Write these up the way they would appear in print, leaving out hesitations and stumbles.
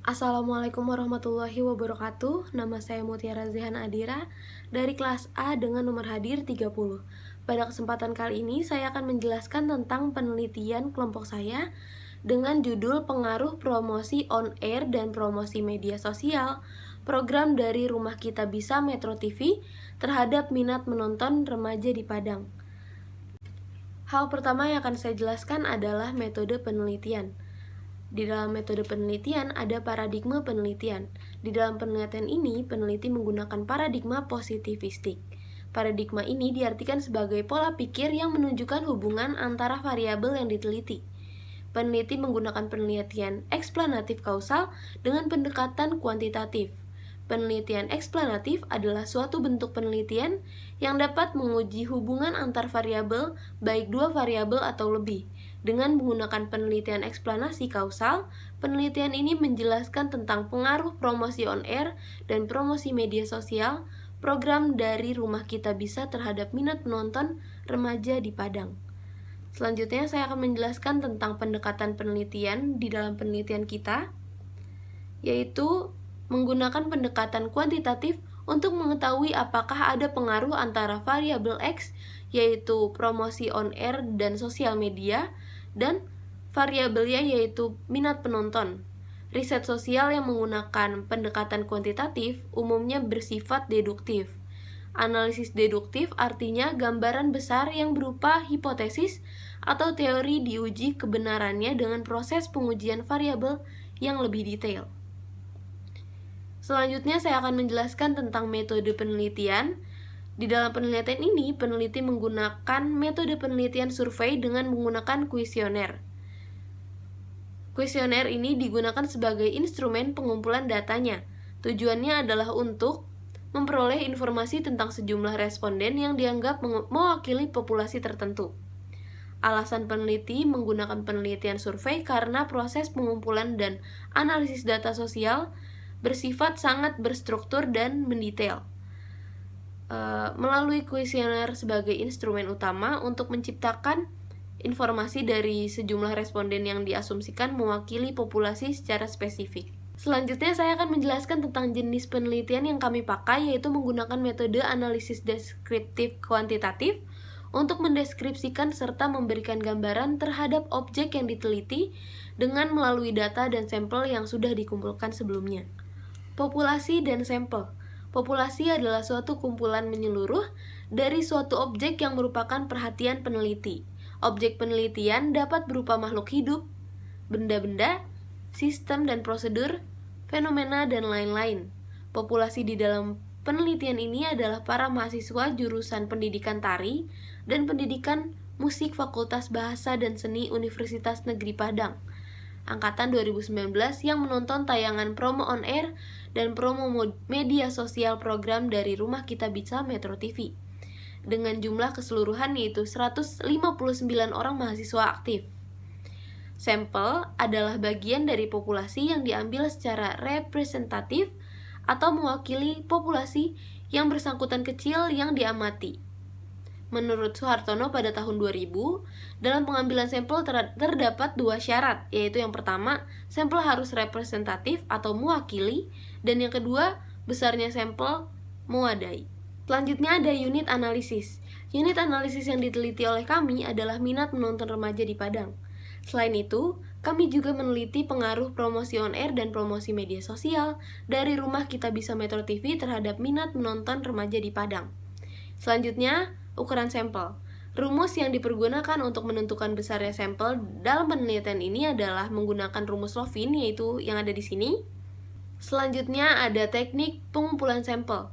Assalamualaikum warahmatullahi wabarakatuh. Nama saya Mutiara Zehan Adira dari kelas A dengan nomor hadir 30. Pada kesempatan kali ini saya akan menjelaskan tentang penelitian kelompok saya dengan judul Pengaruh Promosi On Air dan Promosi Media Sosial program dari Rumah Kita Bisa Metro TV terhadap minat menonton remaja di Padang. Hal pertama yang akan saya jelaskan adalah metode penelitian. Di dalam metode penelitian ada paradigma penelitian. Di dalam penelitian ini, peneliti menggunakan paradigma positivistik. Paradigma ini diartikan sebagai pola pikir yang menunjukkan hubungan antara variabel yang diteliti. Peneliti menggunakan penelitian eksplanatif kausal dengan pendekatan kuantitatif. Penelitian eksplanatif adalah suatu bentuk penelitian yang dapat menguji hubungan antar variabel, baik dua variabel atau lebih. Dengan menggunakan penelitian eksplanasi kausal, penelitian ini menjelaskan tentang pengaruh promosi on air dan promosi media sosial program dari Rumah Kita Bisa terhadap minat penonton remaja di Padang. Selanjutnya saya akan menjelaskan tentang pendekatan penelitian di dalam penelitian kita, yaitu menggunakan pendekatan kuantitatif untuk mengetahui apakah ada pengaruh antara variabel X, yaitu promosi on air dan sosial media, dan variabel Y, yaitu minat penonton. Riset sosial yang menggunakan pendekatan kuantitatif umumnya bersifat deduktif. Analisis deduktif artinya gambaran besar yang berupa hipotesis atau teori diuji kebenarannya dengan proses pengujian variabel yang lebih detail. Selanjutnya saya akan menjelaskan tentang metode penelitian. Di dalam penelitian ini, peneliti menggunakan metode penelitian survei dengan menggunakan kuesioner. Kuesioner ini digunakan sebagai instrumen pengumpulan datanya. Tujuannya adalah untuk memperoleh informasi tentang sejumlah responden yang dianggap mewakili populasi tertentu. Alasan peneliti menggunakan penelitian survei karena proses pengumpulan dan analisis data sosial bersifat sangat berstruktur dan mendetail. Melalui kuesioner sebagai instrumen utama untuk menciptakan informasi dari sejumlah responden yang diasumsikan mewakili populasi secara spesifik. Selanjutnya saya akan menjelaskan tentang jenis penelitian yang kami pakai, yaitu menggunakan metode analisis deskriptif kuantitatif untuk mendeskripsikan serta memberikan gambaran terhadap objek yang diteliti dengan melalui data dan sampel yang sudah dikumpulkan sebelumnya. Populasi dan sampel. Populasi adalah suatu kumpulan menyeluruh dari suatu objek yang merupakan perhatian peneliti. Objek penelitian dapat berupa makhluk hidup, benda-benda, sistem dan prosedur, fenomena, dan lain-lain. Populasi di dalam penelitian ini adalah para mahasiswa jurusan pendidikan tari dan pendidikan musik Fakultas Bahasa dan Seni Universitas Negeri Padang angkatan 2019 yang menonton tayangan promo on air dan promo media sosial program dari Rumah Kita Bisa Metro TV dengan jumlah keseluruhan yaitu 159 orang mahasiswa aktif. Sampel adalah bagian dari populasi yang diambil secara representatif atau mewakili populasi yang bersangkutan kecil yang diamati. Menurut Suhartono pada tahun 2000, dalam pengambilan sampel terdapat dua syarat, yaitu yang pertama, sampel harus representatif atau mewakili, dan yang kedua, besarnya sampel mewadai. Selanjutnya ada unit analisis. Unit analisis yang diteliti oleh kami adalah minat menonton remaja di Padang. Selain itu, kami juga meneliti pengaruh promosi on air dan promosi media sosial dari Rumah Kita Bisa Metro TV terhadap minat menonton remaja di Padang. Selanjutnya, ukuran sampel. Rumus yang dipergunakan untuk menentukan besarnya sampel dalam penelitian ini adalah menggunakan rumus Lovin, yaitu yang ada di sini. Selanjutnya ada teknik pengumpulan sampel.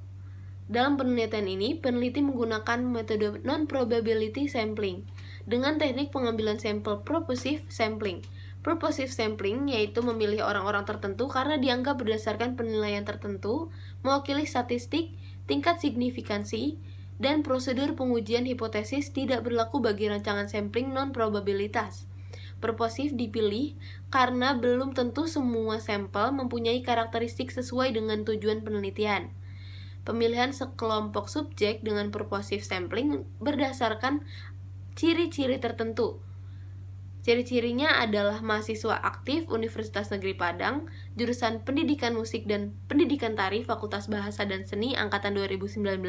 Dalam penelitian ini, peneliti menggunakan metode non-probability sampling dengan teknik pengambilan sampel purposive sampling. Purposive sampling yaitu memilih orang-orang tertentu karena dianggap berdasarkan penilaian tertentu, mewakili statistik, tingkat signifikansi, dan prosedur pengujian hipotesis tidak berlaku bagi rancangan sampling non-probabilitas. Purposive dipilih karena belum tentu semua sampel mempunyai karakteristik sesuai dengan tujuan penelitian. Pemilihan sekelompok subjek dengan purposive sampling berdasarkan ciri-ciri tertentu. Ciri-cirinya adalah mahasiswa aktif Universitas Negeri Padang, jurusan Pendidikan Musik dan Pendidikan Tari Fakultas Bahasa dan Seni angkatan 2019.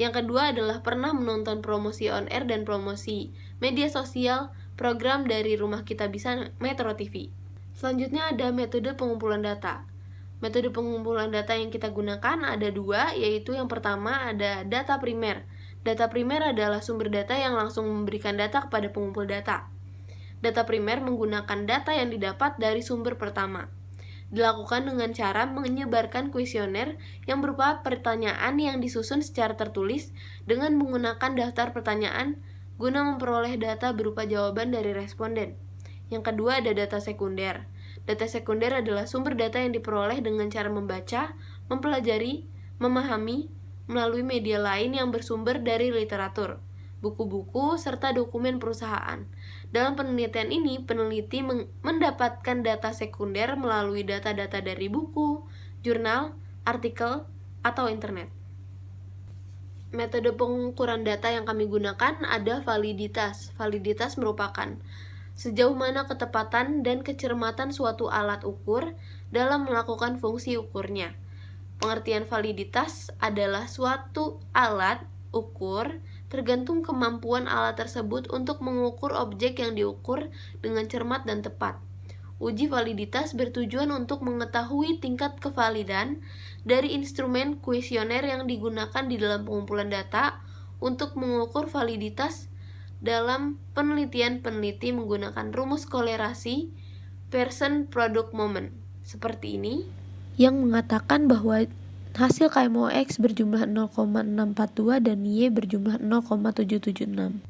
Yang kedua adalah pernah menonton promosi on air dan promosi media sosial program dari Rumah Kita Bisa Metro TV. Selanjutnya ada metode pengumpulan data. Metode pengumpulan data yang kita gunakan ada dua, yaitu yang pertama ada data primer. Data primer adalah sumber data yang langsung memberikan data kepada pengumpul data. Data primer menggunakan data yang didapat dari sumber pertama. Dilakukan dengan cara menyebarkan kuesioner yang berupa pertanyaan yang disusun secara tertulis dengan menggunakan daftar pertanyaan guna memperoleh data berupa jawaban dari responden. Yang kedua ada data sekunder. Data sekunder adalah sumber data yang diperoleh dengan cara membaca, mempelajari, memahami, melalui media lain yang bersumber dari literatur, buku-buku, serta dokumen perusahaan. Dalam penelitian ini, peneliti mendapatkan data sekunder melalui data-data dari buku, jurnal, artikel, atau internet. Metode pengukuran data yang kami gunakan ada validitas. Validitas merupakan sejauh mana ketepatan dan kecermatan suatu alat ukur dalam melakukan fungsi ukurnya. Pengertian validitas adalah suatu alat ukur tergantung kemampuan alat tersebut untuk mengukur objek yang diukur dengan cermat dan tepat. Uji validitas bertujuan untuk mengetahui tingkat kevalidan dari instrumen kuesioner yang digunakan di dalam pengumpulan data. Untuk mengukur validitas dalam penelitian, peneliti menggunakan rumus kolerasi person-product-moment seperti ini, yang mengatakan bahwa hasil KMOX berjumlah 0,642 dan Y berjumlah 0,776.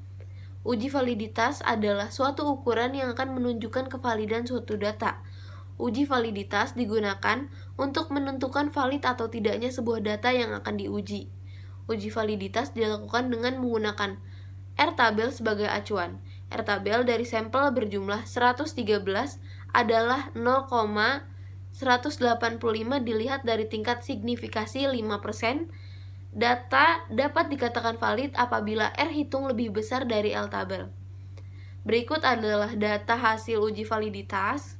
Uji validitas adalah suatu ukuran yang akan menunjukkan kevalidan suatu data. Uji validitas digunakan untuk menentukan valid atau tidaknya sebuah data yang akan diuji. Uji validitas dilakukan dengan menggunakan R-tabel sebagai acuan. R-tabel dari sampel berjumlah 113 adalah 0,185 dilihat dari tingkat signifikasi 5%. Data dapat dikatakan valid apabila R hitung lebih besar dari L tabel. Berikut adalah data hasil uji validitas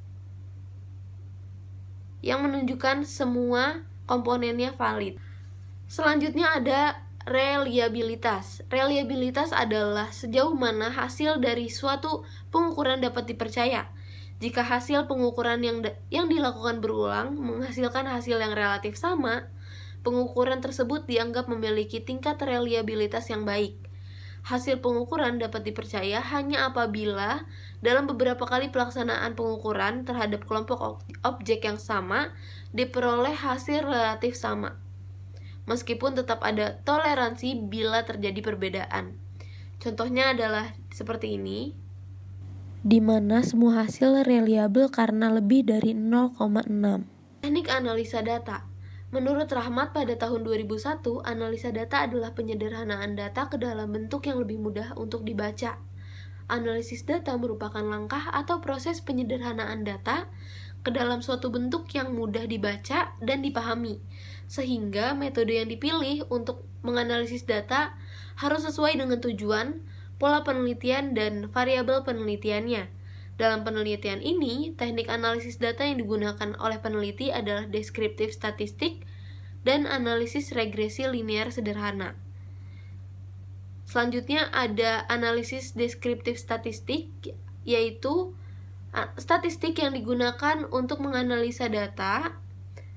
yang menunjukkan semua komponennya valid. Selanjutnya ada reliabilitas. Reliabilitas adalah sejauh mana hasil dari suatu pengukuran dapat dipercaya. Jika hasil pengukuran yang dilakukan berulang menghasilkan hasil yang relatif sama, pengukuran tersebut dianggap memiliki tingkat reliabilitas yang baik. Hasil pengukuran dapat dipercaya hanya apabila dalam beberapa kali pelaksanaan pengukuran terhadap kelompok objek yang sama diperoleh hasil relatif sama, meskipun tetap ada toleransi bila terjadi perbedaan. Contohnya adalah seperti ini, di mana semua hasil reliable karena lebih dari 0,6. Teknik analisa data. Menurut Rahmat pada tahun 2001, analisa data adalah penyederhanaan data ke dalam bentuk yang lebih mudah untuk dibaca. Analisis data merupakan langkah atau proses penyederhanaan data ke dalam suatu bentuk yang mudah dibaca dan dipahami, sehingga metode yang dipilih untuk menganalisis data harus sesuai dengan tujuan, pola penelitian, dan variabel penelitiannya. Dalam penelitian ini, teknik analisis data yang digunakan oleh peneliti adalah deskriptif statistik dan analisis regresi linear sederhana. Selanjutnya ada analisis deskriptif statistik, yaitu statistik yang digunakan untuk menganalisa data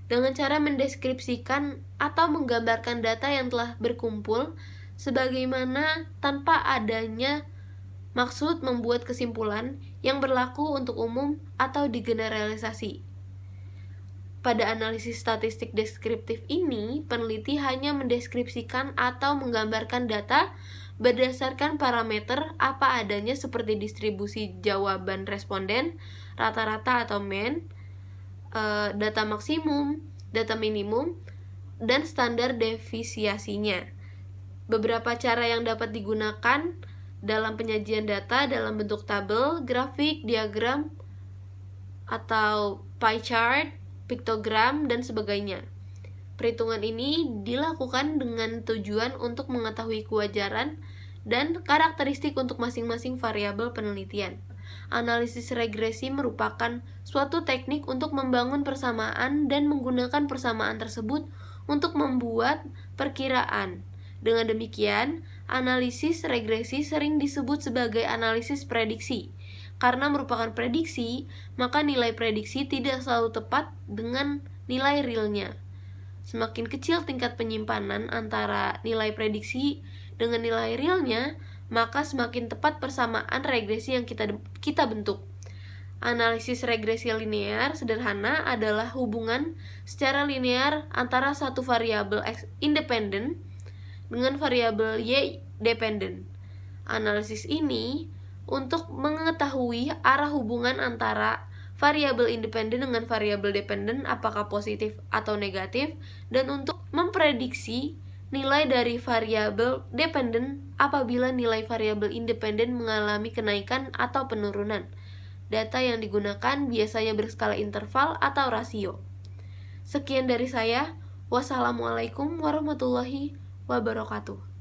dengan cara mendeskripsikan atau menggambarkan data yang telah berkumpul sebagaimana tanpa adanya maksud membuat kesimpulan yang berlaku untuk umum atau digeneralisasi. Pada analisis statistik deskriptif ini, peneliti hanya mendeskripsikan atau menggambarkan data berdasarkan parameter apa adanya seperti distribusi jawaban responden, rata-rata atau mean, data maksimum, data minimum, dan standar defisiasinya. Beberapa cara yang dapat digunakan dalam penyajian data dalam bentuk tabel, grafik, diagram, atau pie chart, piktogram, dan sebagainya. Perhitungan ini dilakukan dengan tujuan untuk mengetahui kewajaran dan karakteristik untuk masing-masing variabel penelitian. Analisis regresi merupakan suatu teknik untuk membangun persamaan dan menggunakan persamaan tersebut untuk membuat perkiraan. Dengan demikian, analisis regresi sering disebut sebagai analisis prediksi. Karena merupakan prediksi, maka nilai prediksi tidak selalu tepat dengan nilai realnya. Semakin kecil tingkat penyimpanan antara nilai prediksi dengan nilai realnya, maka semakin tepat persamaan regresi yang kita bentuk. Analisis regresi linear sederhana adalah hubungan secara linear antara satu variabel X independen dengan variabel Y dependen. Analisis ini untuk mengetahui arah hubungan antara variabel independen dengan variabel dependen apakah positif atau negatif, dan untuk memprediksi nilai dari variabel dependen apabila nilai variabel independen mengalami kenaikan atau penurunan. Data yang digunakan biasanya berskala interval atau rasio. Sekian dari saya. Wassalamualaikum warahmatullahi wabarakatuh.